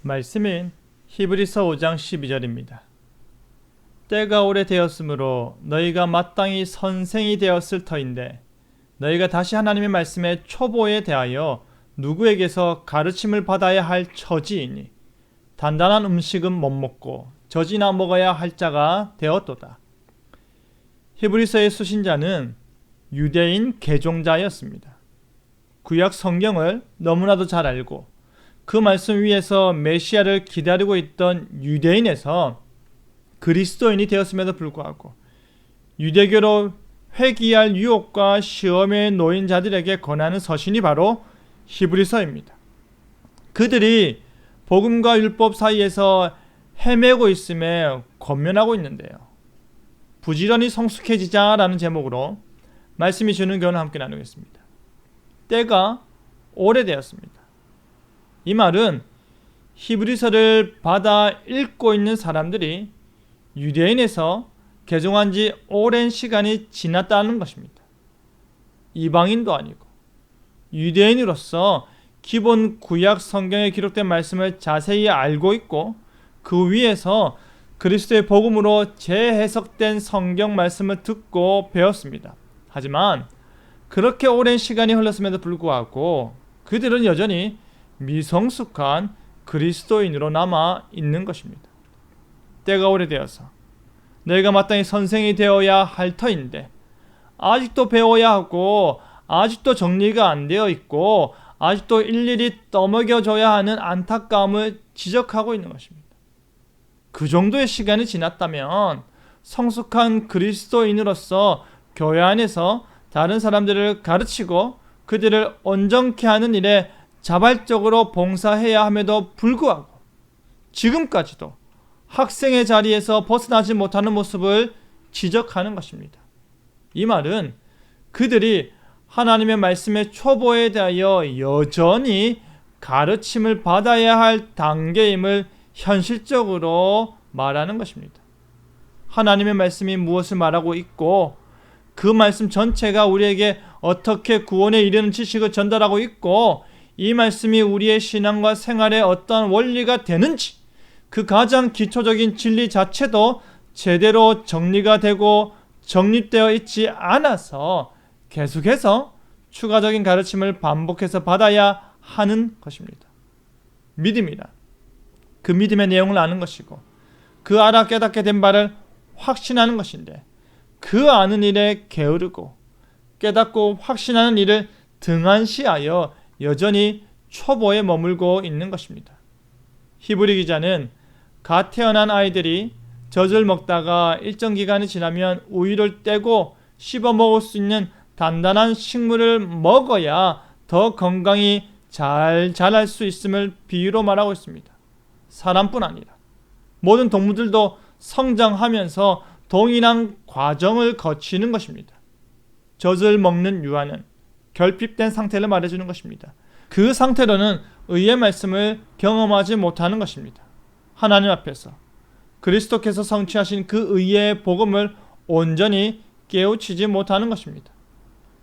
말씀인 히브리서 5장 12절입니다. 때가 오래되었으므로 너희가 마땅히 선생이 되었을 터인데 너희가 다시 하나님의 말씀의 초보에 대하여 누구에게서 가르침을 받아야 할 처지이니 단단한 음식은 못 먹고 젖이나 먹어야 할 자가 되었도다. 히브리서의 수신자는 유대인 개종자였습니다. 구약 성경을 너무나도 잘 알고 그 말씀 위에서 메시아를 기다리고 있던 유대인에서 그리스도인이 되었음에도 불구하고 유대교로 회귀할 유혹과 시험에 놓인 자들에게 권하는 서신이 바로 히브리서입니다. 그들이 복음과 율법 사이에서 헤매고 있음에 권면하고 있는데요. 부지런히 성숙해지자라는 제목으로 말씀이 주는 교훈을 함께 나누겠습니다. 때가 오래되었습니다. 이 말은 히브리서를 받아 읽고 있는 사람들이 유대인에서 개종한 지 오랜 시간이 지났다는 것입니다. 이방인도 아니고 유대인으로서 기본 구약 성경에 기록된 말씀을 자세히 알고 있고 그 위에서 그리스도의 복음으로 재해석된 성경 말씀을 듣고 배웠습니다. 하지만 그렇게 오랜 시간이 흘렀음에도 불구하고 그들은 여전히 미성숙한 그리스도인으로 남아 있는 것입니다. 때가 오래되어서 너희가 마땅히 선생이 되어야 할 터인데 아직도 배워야 하고 아직도 정리가 안 되어 있고 아직도 일일이 떠먹여줘야 하는 안타까움을 지적하고 있는 것입니다. 그 정도의 시간이 지났다면 성숙한 그리스도인으로서 교회 안에서 다른 사람들을 가르치고 그들을 온전케 하는 일에 자발적으로 봉사해야 함에도 불구하고 지금까지도 학생의 자리에서 벗어나지 못하는 모습을 지적하는 것입니다. 이 말은 그들이 하나님의 말씀의 초보에 대하여 여전히 가르침을 받아야 할 단계임을 현실적으로 말하는 것입니다. 하나님의 말씀이 무엇을 말하고 있고 그 말씀 전체가 우리에게 어떻게 구원에 이르는 지식을 전달하고 있고 이 말씀이 우리의 신앙과 생활에 어떠한 원리가 되는지 그 가장 기초적인 진리 자체도 제대로 정리가 되고 정립되어 있지 않아서 계속해서 추가적인 가르침을 반복해서 받아야 하는 것입니다. 믿음이란 그 믿음의 내용을 아는 것이고 그 알아 깨닫게 된 바를 확신하는 것인데 그 아는 일에 게으르고 깨닫고 확신하는 일을 등한시하여 여전히 초보에 머물고 있는 것입니다. 히브리 기자는 갓 태어난 아이들이 젖을 먹다가 일정 기간이 지나면 우유를 떼고 씹어 먹을 수 있는 단단한 식물을 먹어야 더 건강히 잘 자랄 수 있음을 비유로 말하고 있습니다. 사람뿐 아니라 모든 동물들도 성장하면서 동일한 과정을 거치는 것입니다. 젖을 먹는 유아는 결핍된 상태를 말해주는 것입니다. 그 상태로는 의의 말씀을 경험하지 못하는 것입니다. 하나님 앞에서 그리스도께서 성취하신 그 의의 복음을 온전히 깨우치지 못하는 것입니다.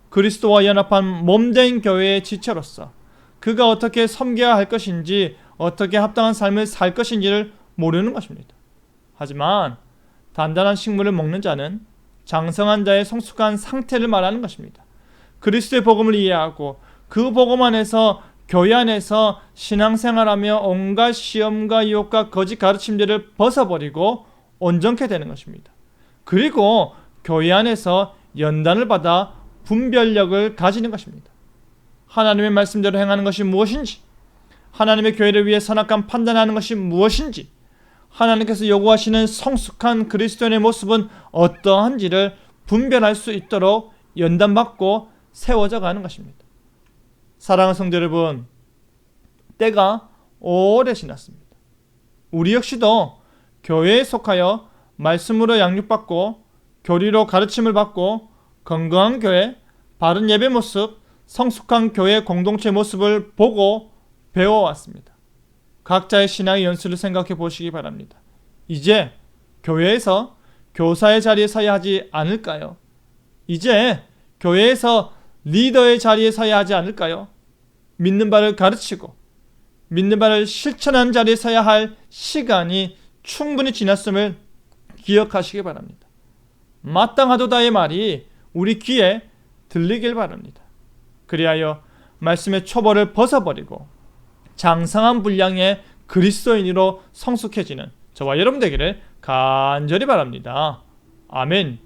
그리스도와 연합한 몸된 교회의 지체로서 그가 어떻게 섬겨야 할 것인지 어떻게 합당한 삶을 살 것인지를 모르는 것입니다. 하지만 단단한 식물을 먹는 자는 장성한 자의 성숙한 상태를 말하는 것입니다. 그리스도의 복음을 이해하고 그 복음 안에서 교회 안에서 신앙생활하며 온갖 시험과 유혹과 거짓 가르침들을 벗어버리고 온전케 되는 것입니다. 그리고 교회 안에서 연단을 받아 분별력을 가지는 것입니다. 하나님의 말씀대로 행하는 것이 무엇인지, 하나님의 교회를 위해 선악한 판단하는 것이 무엇인지, 하나님께서 요구하시는 성숙한 그리스도인의 모습은 어떠한지를 분별할 수 있도록 연단받고 세워져 가는 것입니다. 사랑하는 성도 여러분, 때가 오래 지났습니다. 우리 역시도 교회에 속하여 말씀으로 양육받고 교리로 가르침을 받고 건강한 교회, 바른 예배 모습, 성숙한 교회 공동체 모습을 보고 배워왔습니다. 각자의 신앙의 연수를 생각해 보시기 바랍니다. 이제 교회에서 교사의 자리에 서야 하지 않을까요? 이제 교회에서 리더의 자리에 서야 하지 않을까요? 믿는 바를 가르치고 믿는 바를 실천하는 자리에 서야 할 시간이 충분히 지났음을 기억하시기 바랍니다. 마땅하도다의 말이 우리 귀에 들리길 바랍니다. 그리하여 말씀의 초벌을 벗어버리고 장성한 분량의 그리스도인으로 성숙해지는 저와 여러분 되기를 간절히 바랍니다. 아멘.